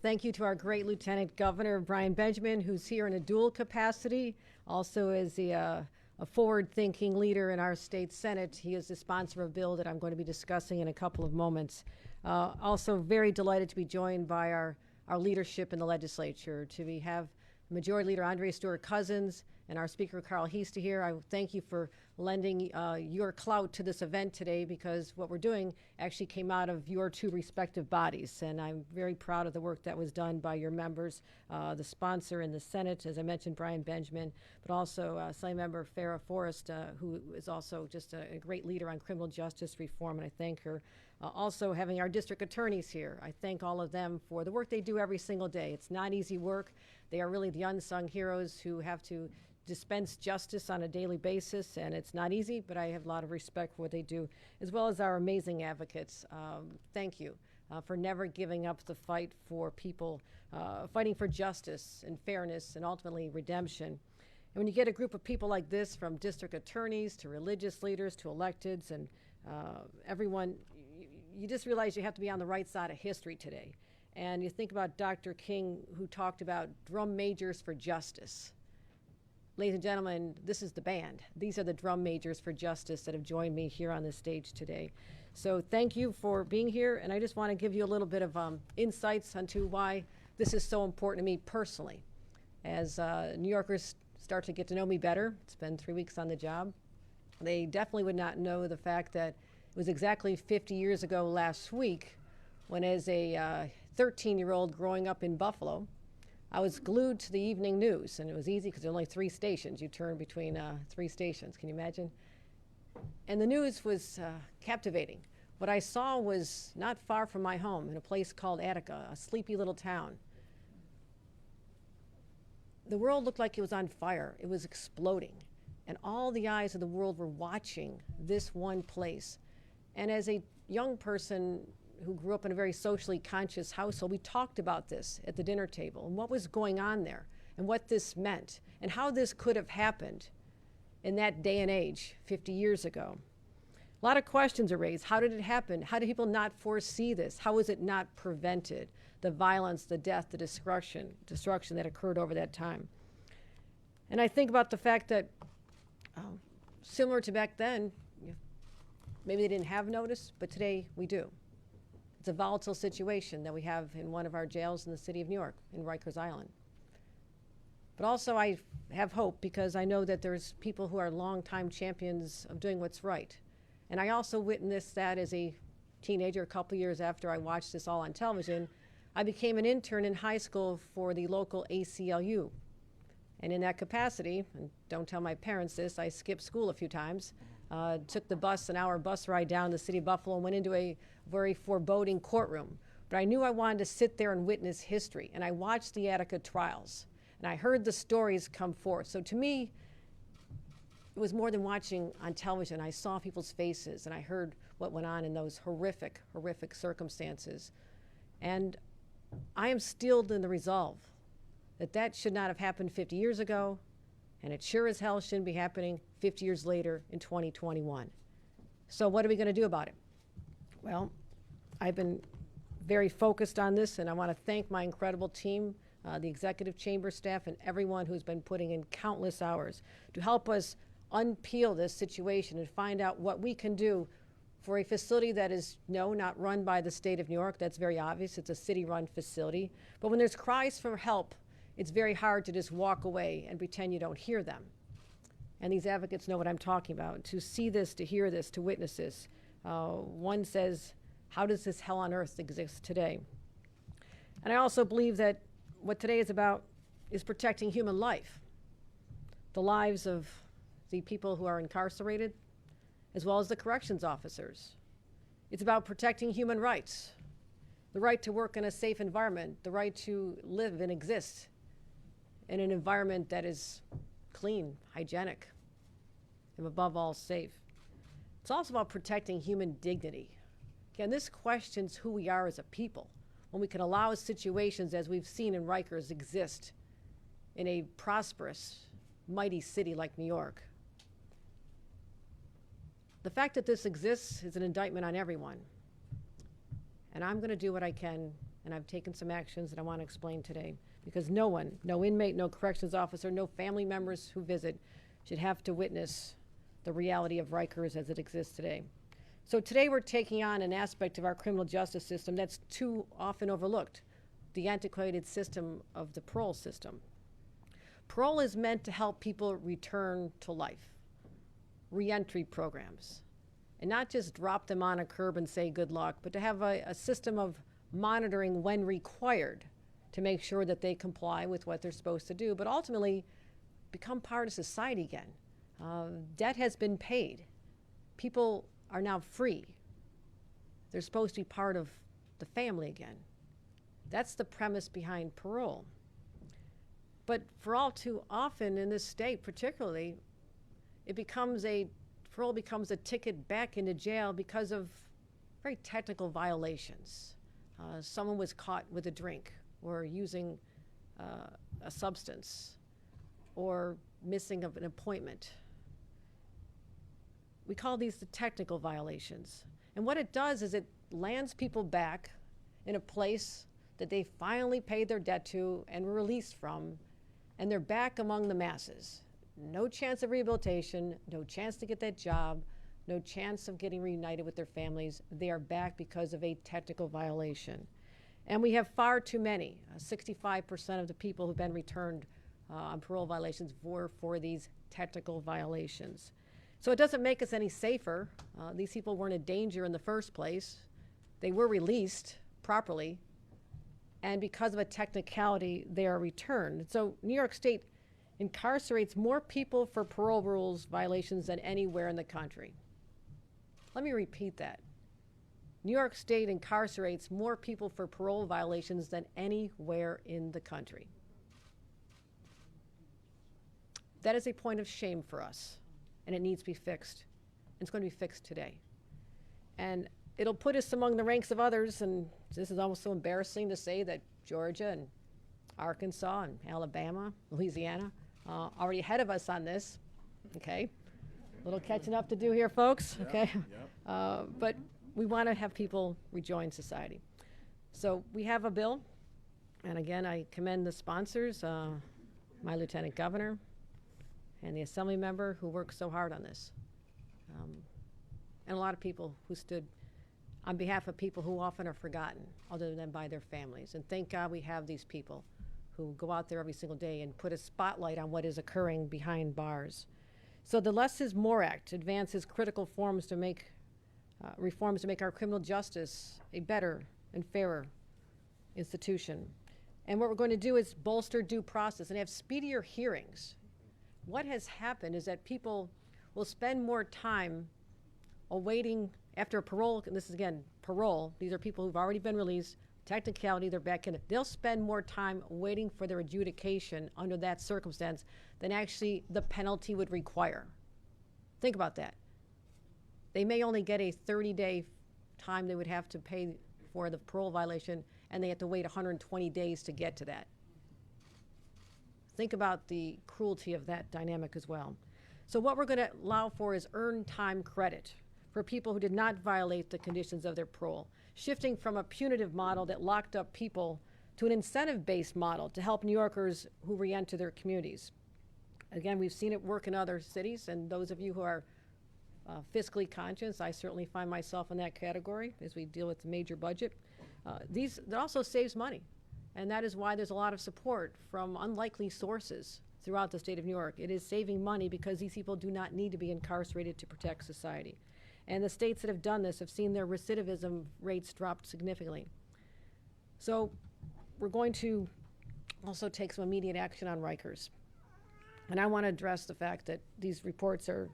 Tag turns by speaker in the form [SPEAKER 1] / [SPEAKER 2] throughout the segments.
[SPEAKER 1] Thank you to our great Lieutenant Governor, Brian Benjamin, who's here in a dual capacity, also as a forward-thinking leader in our state Senate. He is the sponsor of a bill that I'm going to be discussing in a couple of moments. Also very delighted to be joined by our leadership in the legislature, have Majority Leader Andre Stewart-Cousins and our Speaker Carl Heastie here. I thank you for lending your clout to this event today, because what we're doing actually came out of your two respective bodies, and I'm very proud of the work that was done by your members, the sponsor in the Senate, as I mentioned, Brian Benjamin, but also Assembly Member Farrah Forrest, who is also just a great leader on criminal justice reform, and I thank her. Also having our district attorneys here, I thank all of them for the work they do every single day. It's not easy work. They are really the unsung heroes who have to dispense justice on a daily basis, and it's not easy, but I have a lot of respect for what they do, as well as our amazing advocates. Thank you for never giving up the fight for people, fighting for justice and fairness and ultimately redemption. And when you get a group of people like this, from district attorneys to religious leaders to electeds and everyone, you just realize you have to be on the right side of history today. And you think about Dr. King, who talked about drum majors for justice. Ladies and gentlemen, this is the band. These are the drum majors for justice that have joined me here on this stage today. So thank you for being here, and I just want to give you a little bit of insights onto why this is so important to me personally. As New Yorkers start to get to know me better, it's been 3 weeks on the job, they definitely would not know the fact that it was exactly 50 years ago last week when, as a 13-year-old growing up in Buffalo, I was glued to the evening news, and it was easy because there were only 3 stations. You turn between 3 stations. Can you imagine? And the news was captivating. What I saw was not far from my home, in a place called Attica, a sleepy little town. The world looked like it was on fire. It was exploding. And all the eyes of the world were watching this one place. And as a young person who grew up in a very socially conscious household, we talked about this at the dinner table and what was going on there and what this meant and how this could have happened in that day and age 50 years ago. A lot of questions are raised. How did it happen? How did people not foresee this? How was it not prevented? The violence, the death, the destruction that occurred over that time. And I think about the fact that similar to back then, maybe they didn't have notice, but today we do. It's a volatile situation that we have in one of our jails in the city of New York, in Rikers Island. But also I have hope, because I know that there's people who are longtime champions of doing what's right. And I also witnessed that as a teenager, a couple years after I watched this all on television. I became an intern in high school for the local ACLU. And in that capacity, and don't tell my parents this, I skipped school a few times, took the bus, an hour bus ride down to the city of Buffalo, and went into a very foreboding courtroom. But I knew I wanted to sit there and witness history. And I watched the Attica trials, and I heard the stories come forth. So to me, it was more than watching on television. I saw people's faces, and I heard what went on in those horrific, horrific circumstances. And I am steeled in the resolve that that should not have happened 50 years ago, and it sure as hell shouldn't be happening 50 years later in 2021. So what are we going to do about it? Well, I've been very focused on this, and I want to thank my incredible team, the executive chamber staff, and everyone who's been putting in countless hours to help us unpeel this situation and find out what we can do for a facility that is, no, not run by the state of New York. That's very obvious. It's a city-run facility. But when there's cries for help, it's very hard to just walk away and pretend you don't hear them. And these advocates know what I'm talking about. To see this, to hear this, to witness this. One says, how does this hell on earth exist today? And I also believe that what today is about is protecting human life, the lives of the people who are incarcerated, as well as the corrections officers. It's about protecting human rights, the right to work in a safe environment, the right to live and exist in an environment that is clean, hygienic, and above all, safe. It's also about protecting human dignity. Again, this questions who we are as a people when we can allow situations, as we've seen in Rikers, exist in a prosperous, mighty city like New York. The fact that this exists is an indictment on everyone. And I'm going to do what I can, and I've taken some actions that I want to explain today, because no one, no inmate, no corrections officer, no family members who visit should have to witness the reality of Rikers as it exists today. So today we're taking on an aspect of our criminal justice system that's too often overlooked, the antiquated system of the parole system. Parole is meant to help people return to life, reentry programs, and not just drop them on a curb and say good luck, but to have a system of monitoring when required to make sure that they comply with what they're supposed to do, but ultimately become part of society again. Debt has been paid. People are now free. They're supposed to be part of the family again. That's the premise behind parole. But for all too often in this state particularly, parole becomes a ticket back into jail because of very technical violations. Someone was caught with a drink or using a substance or missing of an appointment. We call these the technical violations. And what it does is it lands people back in a place that they finally paid their debt to and were released from, and they're back among the masses. No chance of rehabilitation, no chance to get that job, no chance of getting reunited with their families. They are back because of a technical violation. And we have far too many. 65% of the people who've been returned on parole violations were for these technical violations. So it doesn't make us any safer. These people weren't a danger in the first place. They were released properly, and because of a technicality, they are returned. So New York State incarcerates more people for parole rules violations than anywhere in the country. Let me repeat that. New York State incarcerates more people for parole violations than anywhere in the country. That is a point of shame for us, and it needs to be fixed. It's going to be fixed today. And it'll put us among the ranks of others, and this is almost so embarrassing to say that Georgia and Arkansas and Alabama, Louisiana, already ahead of us on this, okay? A little catching up to do here, folks, okay? But we want to have people rejoin society. So we have a bill, and again, I commend the sponsors, my Lieutenant Governor, and the Assembly member who worked so hard on this, and a lot of people who stood on behalf of people who often are forgotten other than by their families. And thank God we have these people who go out there every single day and put a spotlight on what is occurring behind bars. So the Less is More Act advances critical reforms to make our criminal justice a better and fairer institution. And what we're going to do is bolster due process and have speedier hearings. What has happened is that people will spend more time awaiting after parole, and this is again, parole, these are people who've already been released, technicality, they're back in. They'll spend more time waiting for their adjudication under that circumstance than actually the penalty would require. Think about that. They may only get a 30-day time they would have to pay for the parole violation, and they have to wait 120 days to get to that. Think about the cruelty of that dynamic as well. So what we're going to allow for is earned time credit for people who did not violate the conditions of their parole, shifting from a punitive model that locked up people to an incentive-based model to help New Yorkers who re-enter their communities. Again, we've seen it work in other cities, and those of you who are fiscally conscious, I certainly find myself in that category as we deal with the major budget. That also saves money, and that is why there's a lot of support from unlikely sources throughout the state of New York. It is saving money because these people do not need to be incarcerated to protect society. And the states that have done this have seen their recidivism rates drop significantly. So we're going to also take some immediate action on Rikers. And I want to address the fact that these reports are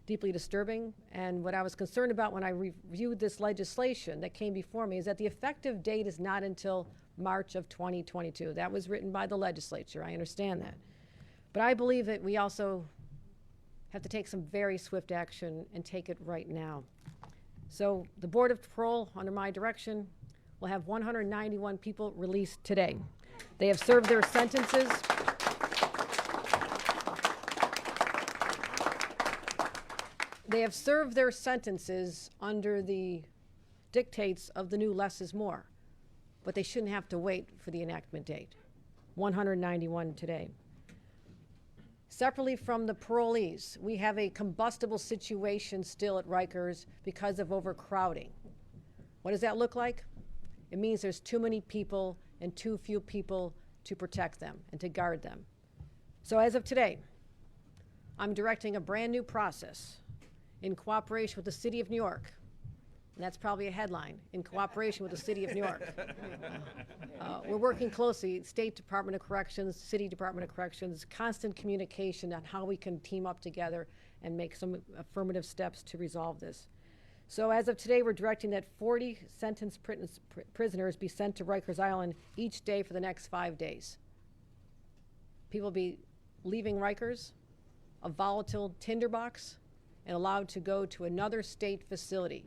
[SPEAKER 1] deeply disturbing. And what I was concerned about when I reviewed this legislation that came before me is that the effective date is not until March of 2022. That was written by the legislature. I understand that. But I believe that we also have to take some very swift action and take it right now. So the Board of Parole, under my direction, will have 191 people released today. They have served their sentences. They have served their sentences under the dictates of the new Less is More. but they shouldn't have to wait for the enactment date. 191 today. Separately from the parolees, we have a combustible situation still at Rikers because of overcrowding. What does that look like? It means there's too many people and too few people to protect them and to guard them. So as of today, I'm directing a brand new process in cooperation with the City of New York. And that's probably a headline, in cooperation with the City of New York. We're working closely, State Department of Corrections, City Department of Corrections, constant communication on how we can team up together and make some affirmative steps to resolve this. So as of today, we're directing that 40 sentenced prisoners be sent to Rikers Island each day for the next 5 days. People will be leaving Rikers, a volatile tinderbox, and allowed to go to another state facility.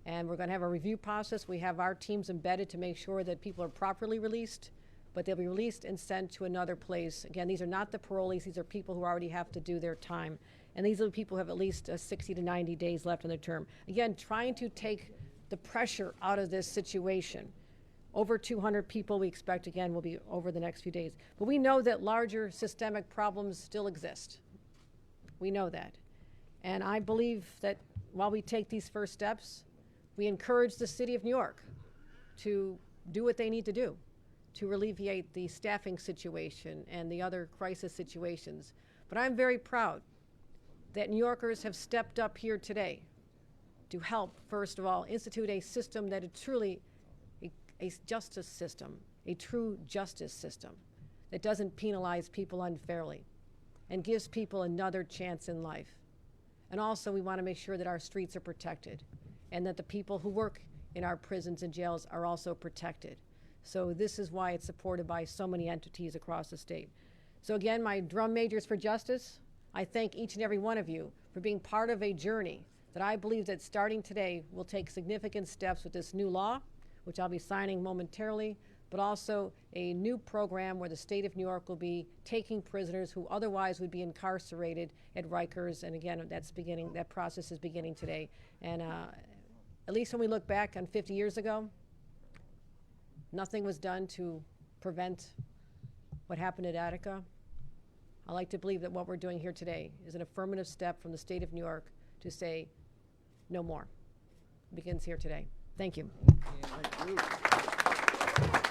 [SPEAKER 1] And we're going to have a review process. We have our teams embedded to make sure that people are properly released, but they'll be released and sent to another place. Again, these are not the parolees. These are people who already have to do their time. And these are the people who have at least 60 to 90 days left on their term. Again, trying to take the pressure out of this situation. Over 200 people we expect, again, will be over the next few days. But we know that larger systemic problems still exist. We know that. And I believe that while we take these first steps, we encourage the City of New York to do what they need to do to alleviate the staffing situation and the other crisis situations. But I'm very proud that New Yorkers have stepped up here today to help, first of all, institute a system that is truly a justice system, a true justice system that doesn't penalize people unfairly and gives people another chance in life. And also, we want to make sure that our streets are protected and that the people who work in our prisons and jails are also protected. So this is why it's supported by so many entities across the state. So again, my drum majors for justice, I thank each and every one of you for being part of a journey that I believe that starting today will take significant steps with this new law, which I'll be signing momentarily, but also a new program where the state of New York will be taking prisoners who otherwise would be incarcerated at Rikers. And again, that process is beginning today. And at least when we look back on 50 years ago, nothing was done to prevent what happened at Attica. I like to believe that what we're doing here today is an affirmative step from the state of New York to say no more. It begins here today. Thank you.
[SPEAKER 2] Thank you.